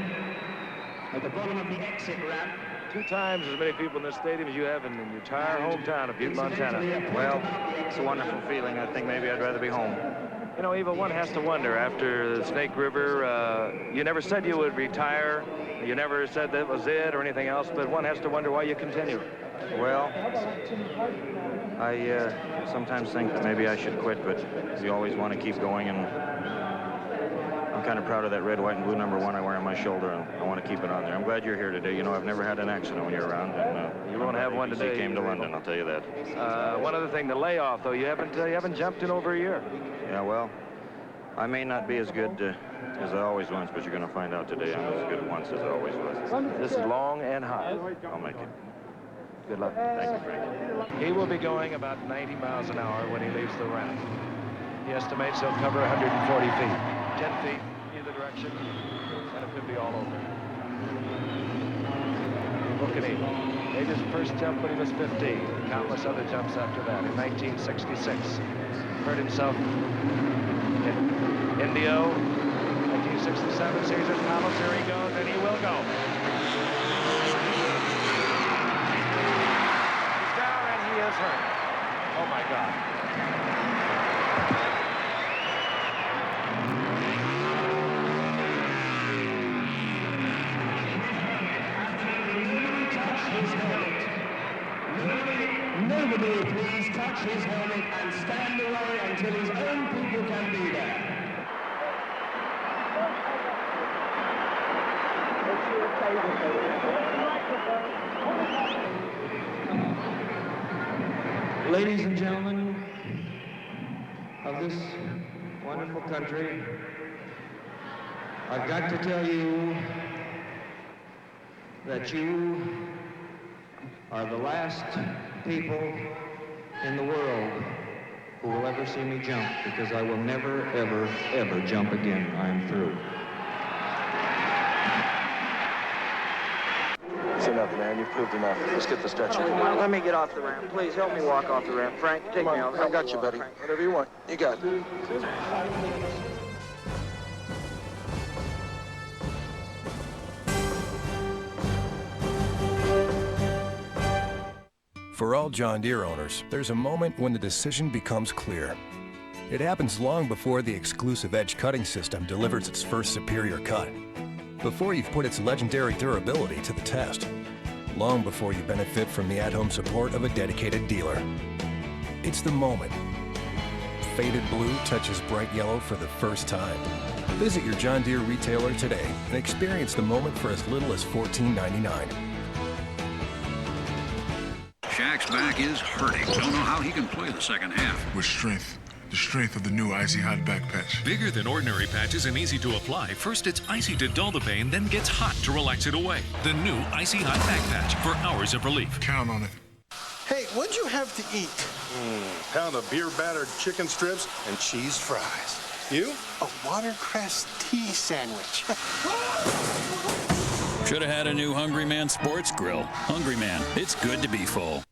at the bottom of the exit ramp. 2 times as many people in this stadium as you have in your entire hometown of Butte, Montana. Well, it's a wonderful feeling. I think maybe I'd rather be home. You know, Evel, one has to wonder, after the Snake River, you never said you would retire. You never said that was it or anything else, but one has to wonder why you continue. Well, I sometimes think that maybe I should quit, but you always want to keep going, and I'm kind of proud of that red, white, and blue number 1 I wear on my shoulder, and I want to keep it on there. I'm glad you're here today. You know, I've never had an accident when you're around, and you won't have one today. He came to London, I'll tell you that. One other thing, the layoff, though, you haven't jumped in over a year. Yeah, well, I may not be as good as I always was, but you're going to find out today I'm as good once as I always was. This is long and high. I'll make it. Good luck. Thank you, Frank. He will be going about 90 miles an hour when he leaves the ramp. He estimates he'll cover 140 feet. 10 feet either direction, and it could be all over. Look at him. Made his first jump when he was 15. Countless other jumps after that. In 1966, hurt himself in Indio. 1967, Caesar's Palace. Here he goes, and he will go. He's down, and he is hurt. Oh, my God. Nobody please touch his helmet and stand away until his own people can be there. Ladies and gentlemen of this wonderful country, I've got to tell you that you are the last people in the world who will ever see me jump, because I will never, ever, ever jump again. I am through. That's enough, man. You've proved enough. Let's get the stretcher. Let me get off the ramp. Please help me walk off the ramp. Frank, take me off. I got you, buddy. Whatever you want. You got it. For all John Deere owners, there's a moment when the decision becomes clear. It happens long before the exclusive Edge cutting system delivers its first superior cut. Before you've put its legendary durability to the test. Long before you benefit from the at-home support of a dedicated dealer. It's the moment. Faded blue touches bright yellow for the first time. Visit your John Deere retailer today and experience the moment for as little as $14.99. Shaq's back is hurting. Don't know how he can play the second half. With strength the strength of the new Icy Hot Back Patch. Bigger than ordinary patches and easy to apply. First, it's icy to dull the pain, then gets hot to relax it away. The new Icy Hot Back Patch for hours of relief. Count on it. Hey, what'd you have to eat? Pound of beer-battered chicken strips and cheese fries. You? A watercress tea sandwich. Should have had a new Hungry Man sports grill. Hungry Man, it's good to be full.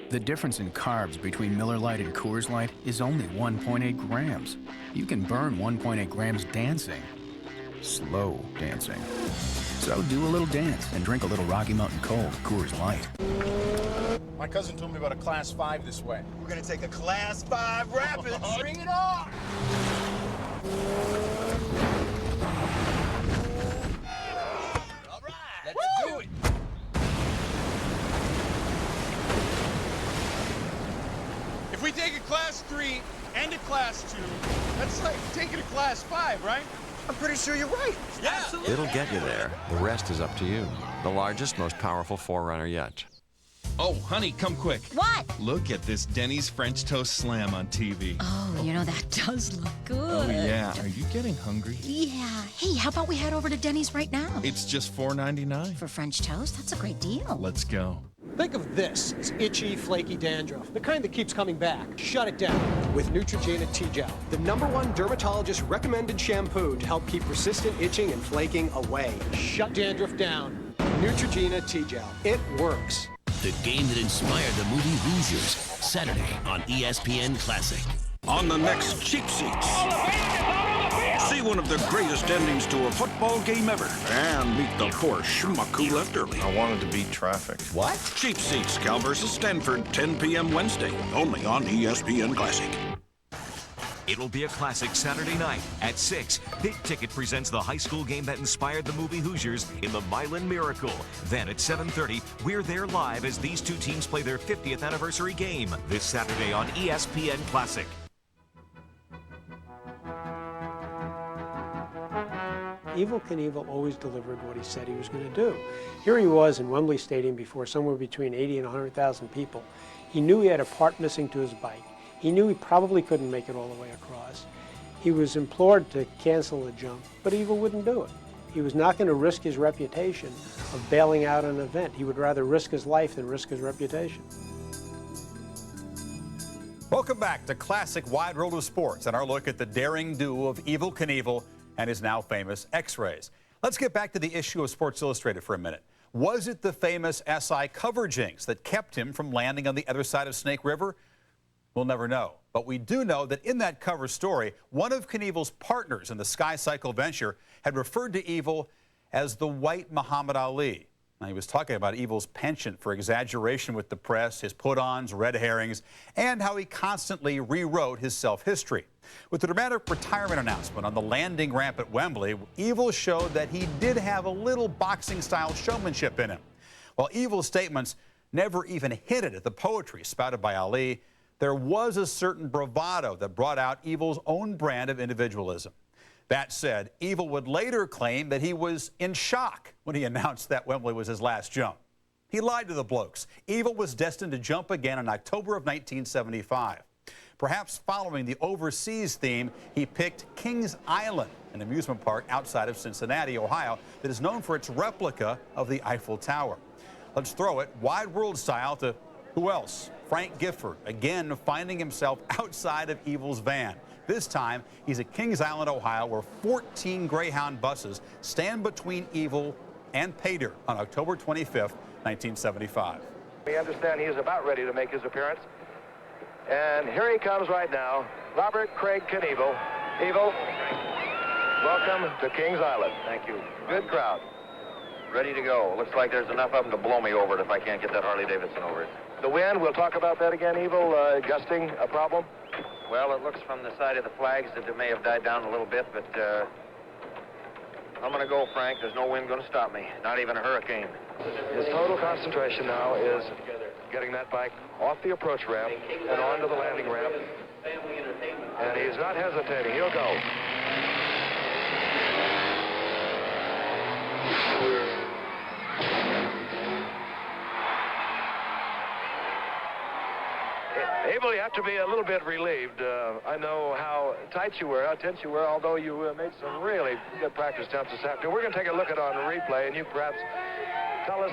The difference in carbs between Miller Lite and Coors Light is only 1.8 grams. You can burn 1.8 grams dancing. Slow dancing. So do a little dance and drink a little Rocky Mountain Cold Coors Light. My cousin told me about a Class 5 this way. We're gonna take a Class 5 Rapids. Bring it on! All right, let's do it. If we take a Class 3 and a Class 2, that's like taking a Class 5, right? I'm pretty sure you're right. Yeah. Absolutely. It'll get you there. The rest is up to you. The largest, most powerful 4Runner yet. Oh, honey, come quick. What? Look at this Denny's French Toast Slam on TV. Oh, you know, that does look good. Oh, yeah. Are you getting hungry? Yeah. Hey, how about we head over to Denny's right now? It's just $4.99. For French toast? That's a great deal. Let's go. Think of this as itchy, flaky dandruff, the kind that keeps coming back. Shut it down with Neutrogena T-Gel, the #1 dermatologist-recommended shampoo to help keep persistent itching and flaking away. Shut dandruff down. Neutrogena T-Gel. It works. The game that inspired the movie Hoosiers, Saturday on ESPN Classic. On the next Cheap Seats, see one of the greatest endings to a football game ever and meet the poor schmuck who left early. I wanted to beat traffic. What? Cheap Seats, Cal versus Stanford, 10 p.m. Wednesday, only on ESPN Classic. It'll be a classic Saturday night at 6. Big Ticket presents the high school game that inspired the movie Hoosiers in the Milan Miracle. Then at 7:30, we're there live as these two teams play their 50th anniversary game this Saturday on ESPN Classic. Evel Knievel always delivered what he said he was going to do. Here he was in Wembley Stadium before somewhere between 80 and 100,000 people. He knew he had a part missing to his bike. He knew he probably couldn't make it all the way across. He was implored to cancel the jump, but Evel wouldn't do it. He was not going to risk his reputation of bailing out an event. He would rather risk his life than risk his reputation. Welcome back to Classic Wide World of Sports and our look at the daring duo of Evel Knievel and his now famous X-rays. Let's get back to the issue of Sports Illustrated for a minute. Was it the famous SI cover jinx that kept him from landing on the other side of Snake River? We'll never know. But we do know that in that cover story, one of Knievel's partners in the Sky Cycle venture had referred to Evel as the White Muhammad Ali. Now, he was talking about Evel's penchant for exaggeration with the press, his put-ons, red herrings, and how he constantly rewrote his self-history. With the dramatic retirement announcement on the landing ramp at Wembley, Evel showed that he did have a little boxing-style showmanship in him. While Evel's statements never even hinted at the poetry spouted by Ali, there was a certain bravado that brought out Evel's own brand of individualism. That said, Evel would later claim that he was in shock when he announced that Wembley was his last jump. He lied to the blokes. Evel was destined to jump again in October of 1975. Perhaps following the overseas theme, he picked Kings Island, an amusement park outside of Cincinnati, Ohio, that is known for its replica of the Eiffel Tower. Let's throw it wide world style to who else? Frank Gifford, again finding himself outside of Evel's van. This time, he's at Kings Island, Ohio, where 14 Greyhound buses stand between Evel and Pater on October 25th, 1975. We understand he is about ready to make his appearance. And here he comes right now, Robert Craig Knievel. Evel, welcome to Kings Island. Thank you. Good crowd. Ready to go. Looks like there's enough of them to blow me over it if I can't get that Harley Davidson over it. The wind, we'll talk about that again, Evel. Gusting, a problem? Well, it looks from the side of the flags that it may have died down a little bit, but I'm going to go, Frank. There's no wind going to stop me, not even a hurricane. His total concentration now is getting that bike off the approach ramp and onto the landing ramp. And he's not hesitating. He'll go. Evel, you have to be a little bit relieved. I know how tight you were, how tense you were, although you made some really good practice jumps this afternoon. We're going to take a look at it on the replay, and you perhaps tell us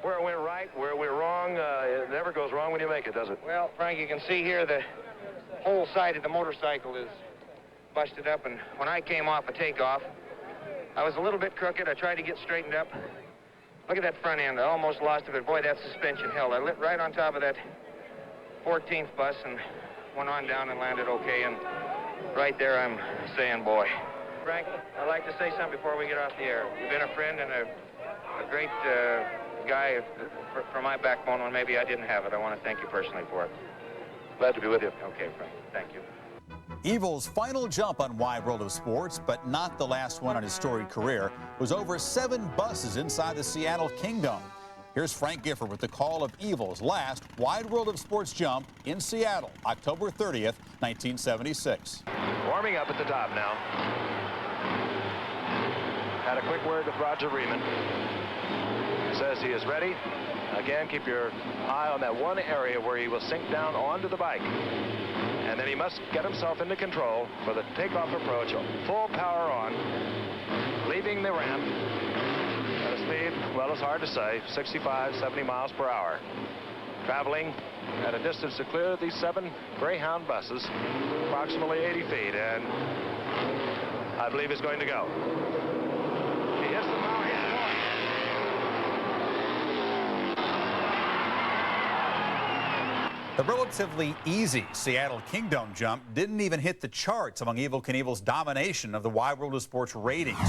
where it went right, where it went wrong. It never goes wrong when you make it, does it? Well, Frank, you can see here the whole side of the motorcycle is busted up, and when I came off a takeoff, I was a little bit crooked. I tried to get straightened up. Look at that front end. I almost lost it, but boy, that suspension held. I lit right on top of that 14th bus and went on down and landed okay, and right there I'm saying, boy. Frank, I'd like to say something before we get off the air. You've been a friend and a great guy for my backbone when maybe I didn't have it. I want to thank you personally for it. Glad to be with you. Okay, Frank. Thank you. Evel's final jump on Wide World of Sports, but not the last one on his storied career, was over 7 buses inside the Seattle Kingdom. Here's Frank Gifford with the call of Evel's last Wide World of Sports jump in Seattle, October 30th, 1976. Warming up at the top now. Had a quick word with Roger Riemann. Says he is ready. Again, keep your eye on that one area where he will sink down onto the bike. And then he must get himself into control for the takeoff approach. Full power on, leaving the ramp at a speed, well, it's hard to say, 65, 70 miles per hour. Traveling at a distance to clear these 7 Greyhound buses, approximately 80 feet, and I believe he's going to go. He hits the power, he's going. The relatively easy Seattle Kingdom jump didn't even hit the charts among Evel Knievel's domination of the Wide World of Sports ratings.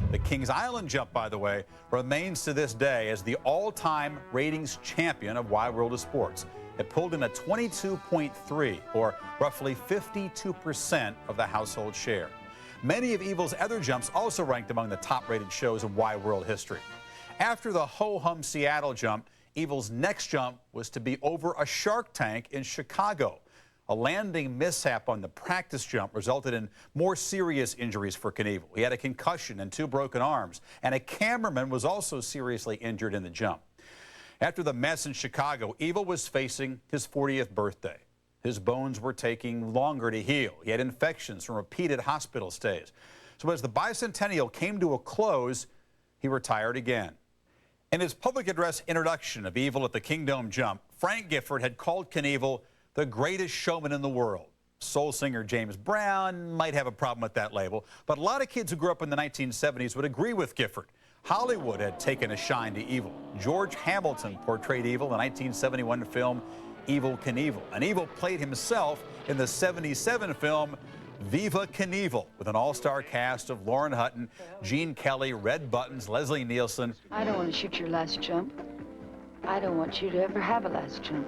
The Kings Island jump, by the way, remains to this day as the all-time ratings champion of Wide World of Sports. It pulled in a 22.3, or roughly 52% of the household share. Many of Evel's other jumps also ranked among the top-rated shows in Wide World history. After the ho-hum Seattle jump, Evel's next jump was to be over a shark tank in Chicago. A landing mishap on the practice jump resulted in more serious injuries for Knievel. He had a concussion and 2 broken arms, and a cameraman was also seriously injured in the jump. After the mess in Chicago, Evel was facing his 40th birthday. His bones were taking longer to heal. He had infections from repeated hospital stays. So as the bicentennial came to a close, he retired again. In his public address introduction of Evel at the Kingdom jump, Frank Gifford had called Knievel the greatest showman in the world. Soul singer James Brown might have a problem with that label, but a lot of kids who grew up in the 1970s would agree with Gifford. Hollywood had taken a shine to Evel. George Hamilton portrayed Evel in the 1971 film Evel Knievel, and Evel played himself in the 77 film Viva Knievel, with an all-star cast of Lauren Hutton, Gene Kelly, Red Buttons, Leslie Nielsen. I don't want to shoot your last jump. I don't want you to ever have a last jump.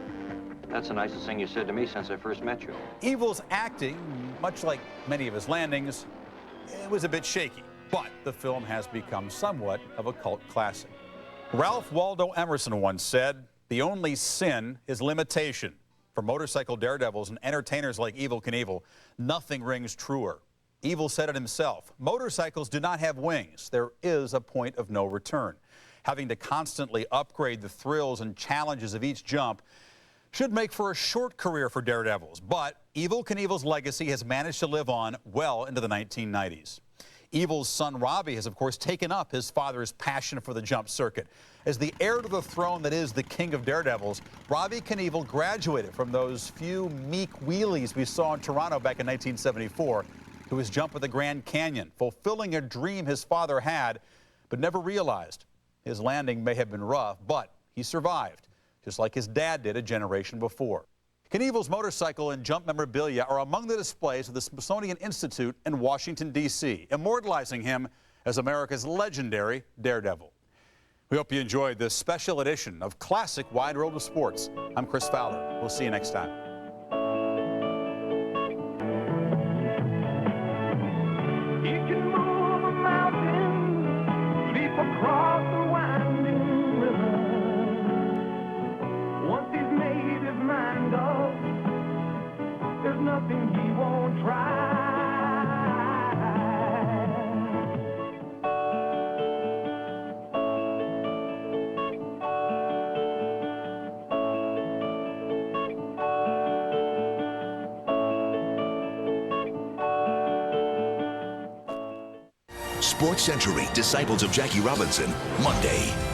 That's the nicest thing you said to me since I first met you. Evel's acting, much like many of his landings, it was a bit shaky, but the film has become somewhat of a cult classic. Ralph Waldo Emerson once said, "The only sin is limitation." For motorcycle daredevils and entertainers like Evel Knievel, nothing rings truer. Evel said it himself, motorcycles do not have wings. There is a point of no return. Having to constantly upgrade the thrills and challenges of each jump should make for a short career for daredevils, but Evel Knievel's legacy has managed to live on well into the 1990s. Evel's son Robbie has, of course, taken up his father's passion for the jump circuit. As the heir to the throne that is the king of daredevils, Robbie Knievel graduated from those few meek wheelies we saw in Toronto back in 1974 to his jump at the Grand Canyon, fulfilling a dream his father had but never realized. His landing may have been rough, but he survived, just like his dad did a generation before. Knievel's motorcycle and jump memorabilia are among the displays of the Smithsonian Institute in Washington, D.C., immortalizing him as America's legendary daredevil. We hope you enjoyed this special edition of Classic Wide World of Sports. I'm Chris Fowler. We'll see you next time. He can move a mountain, leap across the winding river. Once he's made his mind up, there's nothing he won't try. Sports Century, Disciples of Jackie Robinson, Monday.